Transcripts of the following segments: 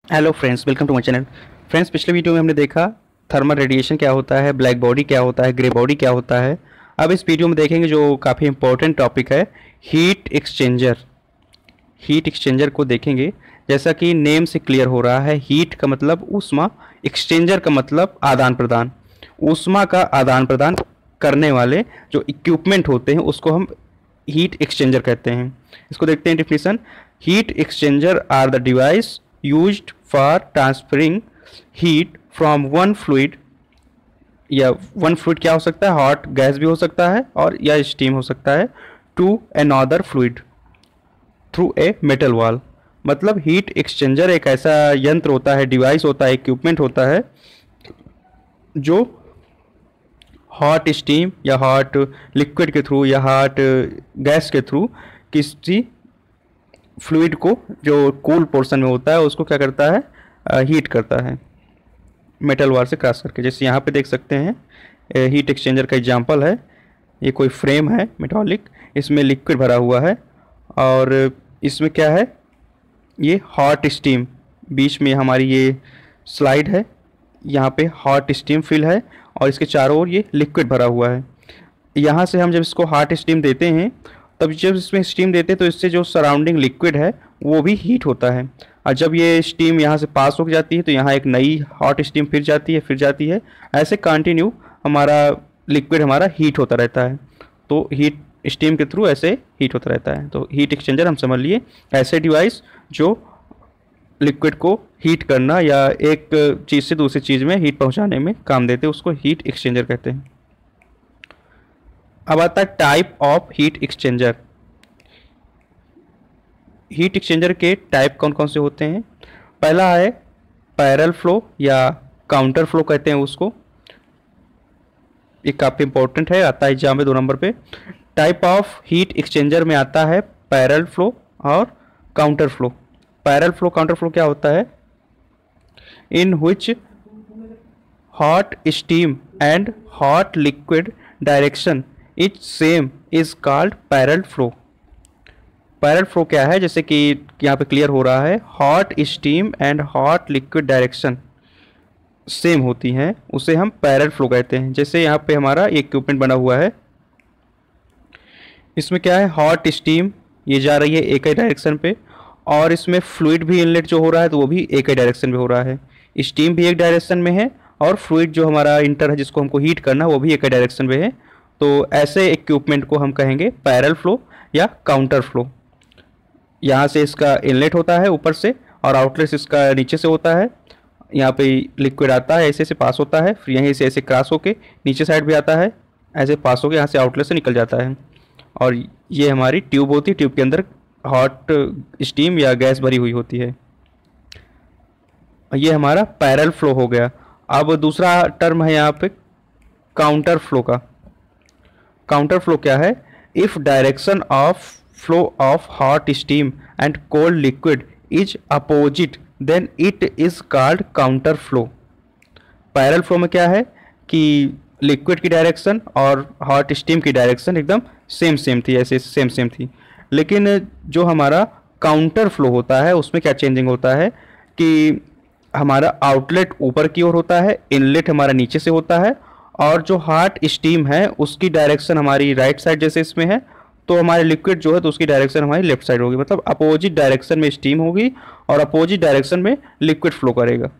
Hello friends, welcome to my channel. Friends, पिछले video में हमने देखा थर्मल रेडिएशन क्या होता है, ब्लैक बॉडी क्या होता है, ग्रे बॉडी क्या होता है। अब इस वीडियो में देखेंगे जो काफ़ी इंपॉर्टेंट टॉपिक है, हीट एक्सचेंजर। हीट एक्सचेंजर को देखेंगे। जैसा कि नेम से क्लियर हो रहा है, हीट का मतलब ऊष्मा, एक्सचेंजर का मतलब आदान प्रदान। ऊष्मा का आदान प्रदान करने वाले जो इक्विपमेंट होते हैं उसको हम हीट एक्सचेंजर कहते हैं। इसको देखते हैं definition. Heat exchanger are the device used for transferring heat from one fluid, या वन फ्लूइड क्या हो सकता है, हॉट गैस भी हो सकता है और या स्टीम हो सकता है, to another fluid through a metal wall. मतलब हीट एक्सचेंजर एक ऐसा यंत्र होता है, डिवाइस होता है, इक्विपमेंट होता है जो हॉट स्टीम या हॉट लिक्विड के थ्रू या हॉट गैस के थ्रू किसी फ्लूइड को जो कूल पोर्शन में होता है उसको क्या करता है, हीट करता है मेटल वार से क्रॉस करके। जैसे यहाँ पे देख सकते हैं हीट एक्सचेंजर का एग्जांपल है। ये कोई फ्रेम है मेटालिक, इसमें लिक्विड भरा हुआ है और इसमें क्या है, ये हॉट स्टीम, बीच में हमारी ये स्लाइड है, यहाँ पे हॉट स्टीम फिल है और इसके चारों ओर ये लिक्विड भरा हुआ है। यहाँ से हम जब इसको हॉट स्टीम देते हैं, तब जब इसमें स्टीम देते हैं तो इससे जो सराउंडिंग लिक्विड है वो भी हीट होता है। और जब ये स्टीम यहाँ से पास हो जाती है तो यहाँ एक नई हॉट स्टीम फिर जाती है, ऐसे कंटिन्यू हमारा लिक्विड हमारा हीट होता रहता है। तो हीट स्टीम के थ्रू ऐसे हीट होता रहता है। तो हीट एक्सचेंजर हम समझ लिए ऐसे डिवाइस जो लिक्विड को हीट करना या एक चीज़ से दूसरी चीज़ में हीट पहुँचाने में काम देते हैं, उसको हीट एक्सचेंजर कहते हैं। अब आता है type of heat exchanger. Heat exchanger के टाइप कौन कौन से होते हैं। पहला है पैरेलल फ्लो या काउंटर फ्लो कहते हैं उसको। ये काफ़ी इंपॉर्टेंट है, आता है एग्जाम में 2 नंबर पे। टाइप ऑफ हीट एक्सचेंजर में आता है पैरेलल फ्लो और counter flow. Parallel flow counter flow क्या होता है, in which hot steam and hot liquid direction each same is called parallel flow. Parallel flow क्या है, जैसे कि यहाँ पे क्लियर हो रहा है, hot steam and hot liquid direction same होती हैं, उसे हम पैरेलल फ्लो कहते हैं। जैसे यहाँ पे हमारा एक इक्विपमेंट बना हुआ है, इसमें क्या है, हॉट स्टीम ये जा रही है एक ही डायरेक्शन पे और इसमें फ्लूइड भी इनलेट जो हो रहा है तो वो भी एक ही डायरेक्शन में हो रहा है। स्टीम भी एक डायरेक्शन में है और फ्लूइड जो हमारा इंटर है जिसको हमको हीट करना है वो भी एक ही डायरेक्शन में है। तो ऐसे इक्विपमेंट को हम कहेंगे पैरेलल फ्लो या काउंटर फ्लो। यहाँ से इसका इनलेट होता है ऊपर से और आउटलेट इसका नीचे से होता है। यहाँ पे लिक्विड आता है, ऐसे ऐसे पास होता है, फिर यहीं से ऐसे क्रॉस होके नीचे साइड भी आता है, ऐसे पास होके यहाँ से आउटलेट से निकल जाता है। और ये हमारी ट्यूब होती है, ट्यूब के अंदर हॉट स्टीम या गैस भरी हुई होती है। ये हमारा पैरेलल फ्लो हो गया। अब दूसरा टर्म है यहाँ पे काउंटर फ्लो का। काउंटर फ्लो क्या है, if direction of flow of hot steam and cold liquid is opposite then it is called counter flow. Parallel flow में क्या है कि लिक्विड की डायरेक्शन और हॉट स्टीम की डायरेक्शन एकदम सेम थी, ऐसे सेम थी। लेकिन जो हमारा काउंटर फ्लो होता है उसमें क्या चेंजिंग होता है कि हमारा आउटलेट ऊपर की ओर होता है, इनलेट हमारा नीचे से होता है और जो हॉट स्टीम है उसकी डायरेक्शन हमारी राइट साइड जैसे इसमें है, तो हमारे लिक्विड जो है तो उसकी डायरेक्शन हमारी लेफ्ट साइड होगी। मतलब अपोजिट डायरेक्शन में स्टीम होगी और अपोजिट डायरेक्शन में लिक्विड फ्लो करेगा।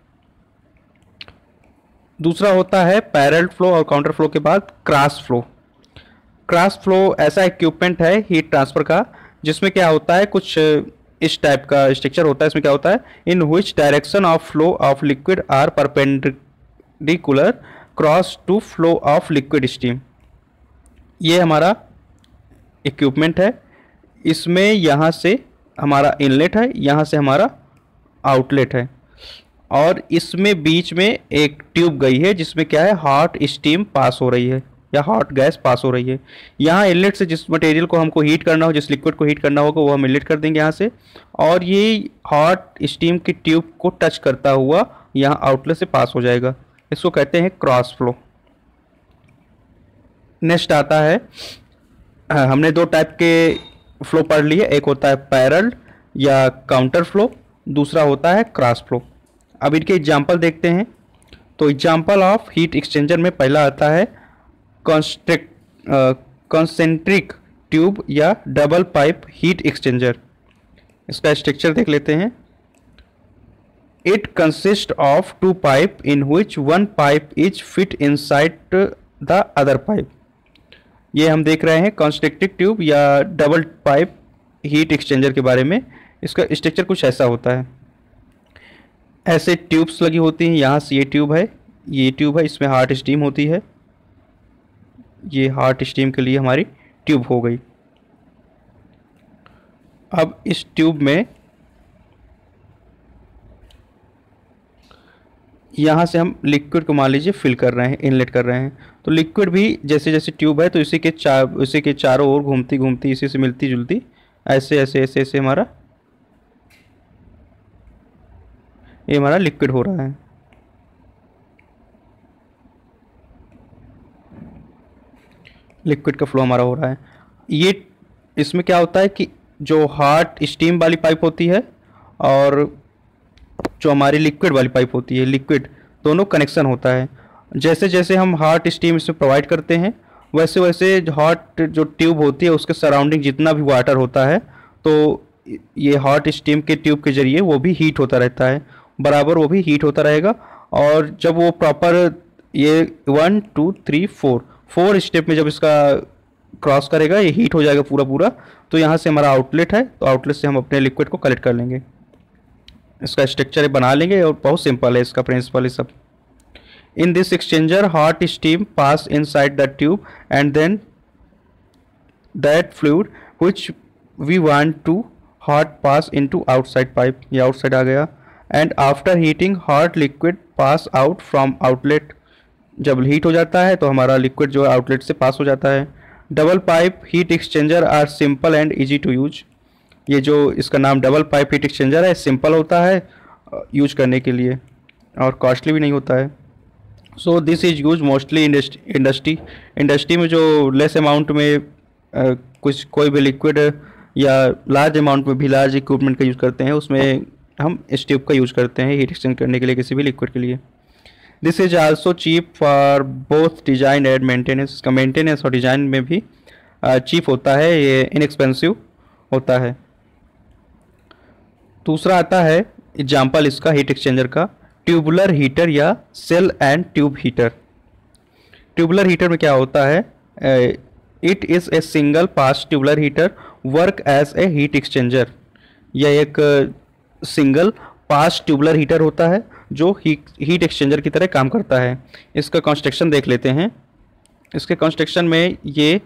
दूसरा होता है पैरेलल फ्लो और काउंटर फ्लो के बाद क्रॉस फ्लो। क्रॉस फ्लो ऐसा इक्विपमेंट है हीट ट्रांसफ़र का जिसमें क्या होता है, कुछ इस टाइप का स्ट्रक्चर होता है। इसमें क्या होता है, in which direction of flow of liquid are perpendicular cross to flow of liquid steam. ये हमारा इक्विपमेंट है, इसमें यहाँ से हमारा इनलेट है, यहाँ से हमारा आउटलेट है और इसमें बीच में एक ट्यूब गई है जिसमें क्या है, हॉट स्टीम पास हो रही है या हॉट गैस पास हो रही है। यहाँ इनलेट से जिस मटेरियल को हमको हीट करना हो, जिस लिक्विड को हीट करना होगा वो हम इनलेट कर देंगे यहाँ से, और ये हॉट स्टीम की ट्यूब को टच करता हुआ यहाँ आउटलेट से पास हो जाएगा। इसको कहते हैं क्रॉस फ्लो। नेक्स्ट आता है, हमने 2 टाइप के फ्लो पढ़ लिए, एक होता है पैरेलल या काउंटर फ्लो, दूसरा होता है क्रॉस फ्लो। अब इनके एग्जाम्पल देखते हैं। तो एग्जाम्पल ऑफ हीट एक्सचेंजर में पहला आता है कॉन्सेंट्रिक ट्यूब या डबल पाइप हीट एक्सचेंजर। इसका स्ट्रक्चर देख लेते हैं। It consist of two pipe in which one pipe is fit inside the other pipe. ये हम देख रहे हैं कॉन्स्ट्रिक्टिव ट्यूब या डबल पाइप हीट एक्सचेंजर के बारे में। इसका स्ट्रक्चर कुछ ऐसा होता है, ऐसे ट्यूब्स लगी होती हैं। यहाँ से ये ट्यूब है, ये ट्यूब है, इसमें हॉट स्टीम होती है। ये हॉट स्टीम के लिए हमारी ट्यूब हो गई। अब इस ट्यूब में यहाँ से हम लिक्विड को मान लीजिए फिल कर रहे हैं, इनलेट कर रहे हैं। तो लिक्विड भी जैसे जैसे ट्यूब है तो इसी के चारों ओर घूमती घूमती इसी से मिलती जुलती ऐसे ऐसे ऐसे ऐसे ये हमारा लिक्विड हो रहा है। लिक्विड का फ्लो हमारा हो रहा है। ये इसमें क्या होता है कि जो हॉट स्टीम वाली पाइप होती है और जो हमारी लिक्विड वाली पाइप होती है, लिक्विड दोनों कनेक्शन होता है। जैसे जैसे हम हॉट स्टीम इसमें प्रोवाइड करते हैं वैसे वैसे हॉट जो ट्यूब होती है उसके सराउंडिंग जितना भी वाटर होता है तो ये हॉट स्टीम के ट्यूब के ज़रिए वो भी हीट होता रहता है, बराबर वो भी हीट होता रहेगा। और जब वो प्रॉपर ये 1 2 3 4 स्टेप में जब इसका क्रॉस करेगा ये हीट हो जाएगा पूरा पूरा। तो यहाँ से हमारा आउटलेट है, तो आउटलेट से हम अपने लिक्विड को कलेक्ट कर लेंगे। इसका स्ट्रक्चर बना लेंगे और बहुत सिंपल है इसका प्रिंसिपल ये सब। In this exchanger hot steam pass inside the tube and then that fluid which we want to hot pass into outside pipe. ये आउटसाइड आ गया। And after heating hot liquid pass out from outlet. जब heat हो जाता है तो हमारा liquid जो आउटलेट से पास हो जाता है। Double pipe heat exchanger are simple and easy to use. ये जो इसका नाम डबल पाइप हीट एक्सचेंजर है, सिंपल होता है यूज करने के लिए और कॉस्टली भी नहीं होता है। So this is use mostly industry में जो लेस अमाउंट में कुछ कोई भी लिक्विड या लार्ज अमाउंट में भी लार्ज इक्विपमेंट का यूज़ करते हैं, उसमें हम इस ट्यूब का यूज़ करते हैं हीट एक्सचेंज करने के लिए किसी भी लिक्विड के लिए। This is also cheap for both design and maintenance. इसका मेंटेनेंस और डिज़ाइन में भी चीप होता है, ये इनएक्सपेंसिव होता है। दूसरा आता है एग्जाम्पल इसका हीट एक्सचेंजर का, ट्यूबुलर हीटर या shell and tube heater. Tubular heater में क्या होता है, it is a single pass tubular heater work as a heat exchanger. यह एक सिंगल पास ट्यूबुलर हीटर होता है जो हीट एक्सचेंजर की तरह काम करता है। इसका कंस्ट्रक्शन देख लेते हैं। इसके कंस्ट्रक्शन में ये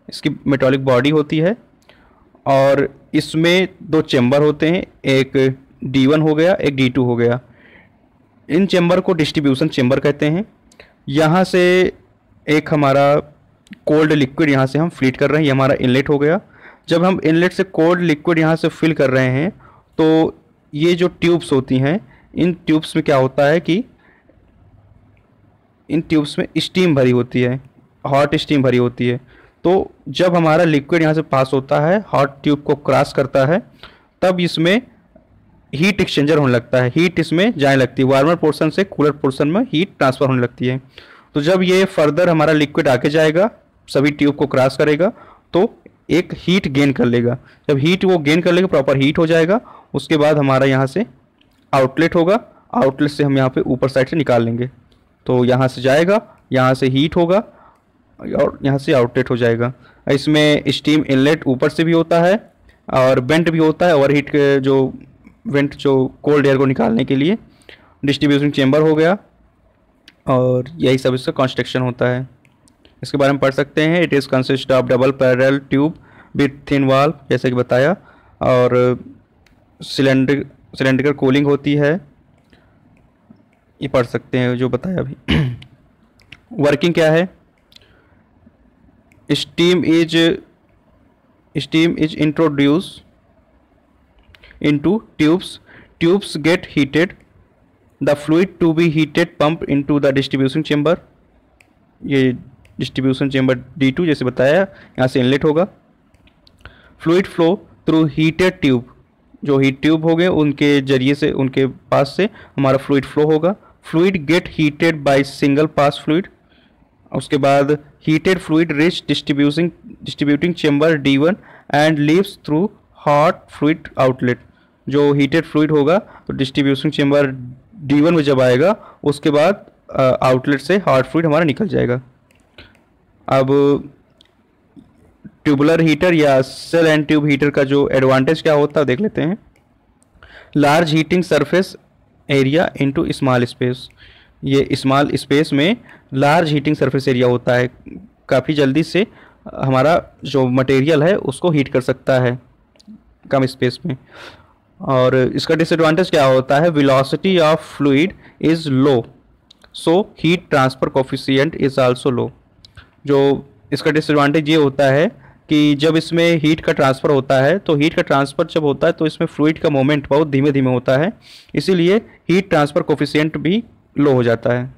इसकी मेटालिक बॉडी होती है और इसमें दो चेंबर होते हैं, एक D1 हो गया, एक D2 हो गया। इन चेंबर को डिस्ट्रीब्यूशन चेंबर कहते हैं। यहाँ से एक हमारा कोल्ड लिक्विड यहाँ से हम फीड कर रहे हैं, ये हमारा इनलेट हो गया। जब हम इनलेट से कोल्ड लिक्विड यहाँ से फिल कर रहे हैं तो ये जो ट्यूब्स होती हैं, इन ट्यूब्स में क्या होता है कि इन ट्यूब्स में स्टीम भरी होती है, हॉट स्टीम भरी होती है। तो जब हमारा लिक्विड यहाँ से पास होता है, हॉट ट्यूब को क्रॉस करता है, तब इसमें हीट एक्सचेंजर होने लगता है, हीट इसमें जाने लगती है। वार्मर पोर्शन से कूलर पोर्शन में हीट ट्रांसफ़र होने लगती है। तो जब ये फर्दर हमारा लिक्विड आगे जाएगा, सभी ट्यूब को क्रॉस करेगा तो एक हीट गेन कर लेगा। जब हीट वो गेन कर लेगा, प्रॉपर हीट हो जाएगा, उसके बाद हमारा यहाँ से आउटलेट होगा। आउटलेट से हम यहाँ पे ऊपर साइड से निकाल लेंगे, तो यहाँ से जाएगा, यहाँ से हीट होगा और यहाँ से आउटलेट हो जाएगा। इसमें स्टीम इनलेट ऊपर से भी होता है और वेंट भी होता है। ओवर हीट के जो वेंट जो कोल्ड एयर को निकालने के लिए डिस्ट्रीब्यूशन चेंबर हो गया, और यही सब इसका कंस्ट्रक्शन होता है। इसके बारे में पढ़ सकते हैं। It is consist of double parallel tube with thin wall, जैसे कि बताया, और सिलेंड्रिकल कूलिंग होती है, ये पढ़ सकते हैं जो बताया अभी। वर्किंग क्या है, steam is introduce into tubes get heated, the fluid to be heated pump into the distribution chamber। ये डिस्ट्रीब्यूशन चेंबर D2 जैसे बताया, यहाँ से इनलेट होगा। Fluid flow through heated tube, जो हीट ट्यूब हो गए उनके जरिए से, उनके पास से हमारा फ्लूइड फ्लो होगा। Fluid gate heated by single pass fluid. उसके बाद heated fluid reach distributing chamber D1 and leaves through hot fluid outlet. जो हीटेड फ्लूइड होगा तो डिस्ट्रीब्यूशन चेम्बर D1 में जब आएगा उसके बाद आउटलेट से हॉट फ्लूइड हमारा निकल जाएगा। अब ट्यूबुलर हीटर या सेल एंड ट्यूब हीटर का जो एडवांटेज क्या होता है देख लेते हैं। Large heating surface area into small space. ये स्मॉल स्पेस में लार्ज हीटिंग सरफेस एरिया होता है, काफ़ी जल्दी से हमारा जो मटेरियल है उसको हीट कर सकता है कम स्पेस में। और इसका डिसएडवांटेज क्या होता है, velocity of fluid is low so heat transfer coefficient is also low. जो इसका डिसएडवांटेज ये होता है कि जब इसमें हीट का ट्रांसफ़र होता है तो हीट का ट्रांसफ़र जब होता है तो इसमें फ्लूइड का मोमेंट बहुत धीमे धीमे होता है, इसीलिए हीट ट्रांसफ़र कोफिशिएंट भी लो हो जाता है।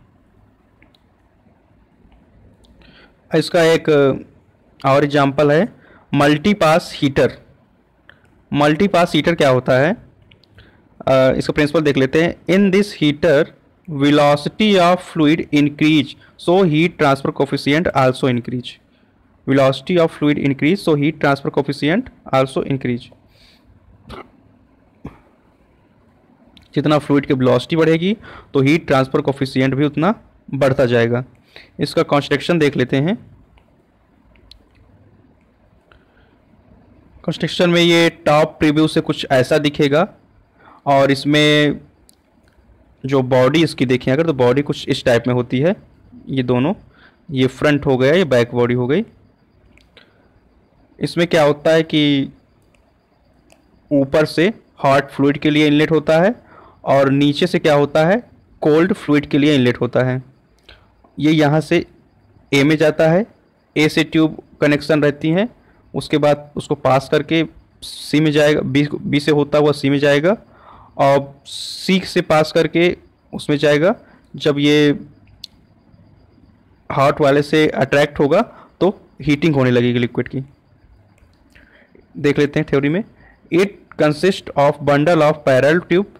इसका एक और एग्जांपल है multi pass heater. Multi pass heater क्या होता है, इसका प्रिंसिपल देख लेते हैं। In this heater velocity of fluid increase so heat transfer coefficient also increase. Velocity of fluid increase so heat transfer coefficient also increase. जितना fluid की velocity बढ़ेगी तो हीट ट्रांसफर कोफिशिएंट भी उतना बढ़ता जाएगा। इसका कंस्ट्रक्शन देख लेते हैं। कंस्ट्रक्शन में ये टॉप प्रीव्यू से कुछ ऐसा दिखेगा और इसमें जो बॉडी इसकी देखें अगर तो बॉडी कुछ इस टाइप में होती है। ये दोनों, ये फ्रंट हो गया, ये बैक बॉडी हो गई। इसमें क्या होता है कि ऊपर से हॉट फ्लूइड के लिए इनलेट होता है और नीचे से क्या होता है, कोल्ड फ्लूइड के लिए इनलेट होता है। ये यहाँ से ए में जाता है, ए से ट्यूब कनेक्शन रहती है, उसके बाद उसको पास करके सी में जाएगा, बी से होता हुआ सी में जाएगा और सी से पास करके उसमें जाएगा। जब ये हॉट वाले से अट्रैक्ट होगा तो हीटिंग होने लगेगी लिक्विड की। देख लेते हैं थ्योरी में। It consist of bundle of parallel tube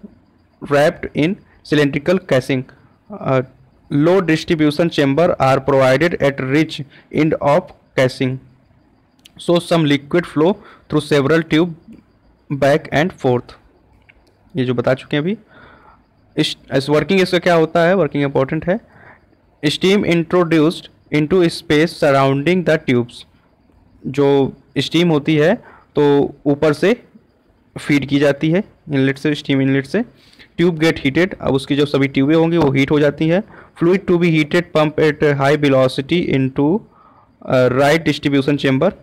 wrapped in cylindrical casing. Low distribution chamber are provided at ridge end of casing, so some liquid flow through several tube back and forth. ये जो बता चुके हैं अभी। इस working इसका क्या होता है, वर्किंग इंपॉर्टेंट है। Steam introduced into space surrounding the tubes. जो स्टीम होती है तो ऊपर से फीड की जाती है इनलेट से, स्टीम इनलेट से। ट्यूब गेट हीटेड, अब उसकी जो सभी ट्यूबें होंगी वो हीट हो जाती है। Fluid to be heated pump at high velocity into right distribution chamber.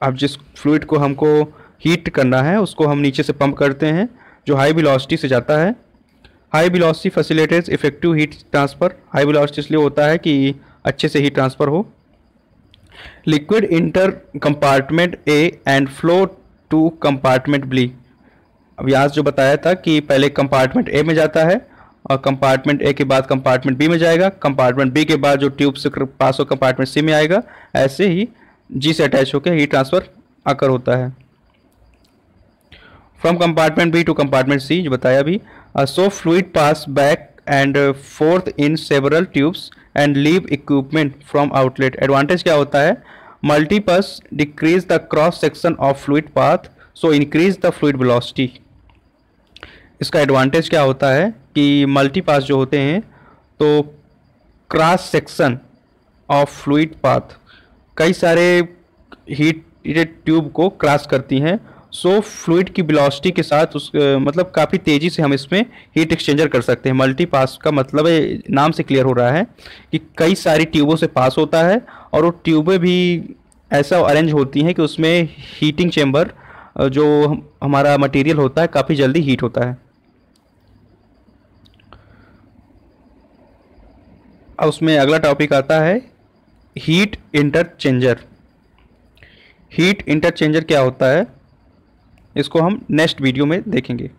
अब जिस फ्लूइड को हमको हीट करना है उसको हम नीचे से पंप करते हैं जो हाई वेलोसिटी से जाता है। High velocity facilitates effective heat transfer. High velocity इसलिए होता है कि अच्छे से हीट ट्रांसफ़र हो। Liquid enter compartment A and flow to compartment B. अब यहाँ जो बताया था कि पहले कंपार्टमेंट ए में जाता है और कंपार्टमेंट ए के बाद कंपार्टमेंट बी में जाएगा, कंपार्टमेंट बी के बाद जो ट्यूब से पास हो कंपार्टमेंट सी में आएगा। ऐसे ही जी से अटैच होकर हीट ट्रांसफ़र आकर होता है। From compartment B to compartment C जो बताया अभी। So fluid pass back and forth in several tubes and leave equipment from outlet. Advantage क्या होता है, multipass decrease the cross section of fluid path so increase the fluid velocity. इसका advantage क्या होता है कि मल्टीपास जो होते हैं तो cross section of fluid path कई सारे हीटेड ट्यूब को क्रॉस करती हैं। सो फ्लूइड की वेलोसिटी के साथ उस मतलब काफ़ी तेज़ी से हम इसमें हीट एक्सचेंजर कर सकते हैं। मल्टीपास का मतलब है, नाम से क्लियर हो रहा है कि कई सारी ट्यूबों से पास होता है और वो ट्यूबें भी ऐसा अरेंज होती हैं कि उसमें हीटिंग चेम्बर जो हमारा मटेरियल होता है काफ़ी जल्दी हीट होता है। अब उसमें अगला टॉपिक आता है हीट इंटरचेंजर। हीट इंटरचेंजर क्या होता है इसको हम नेक्स्ट वीडियो में देखेंगे।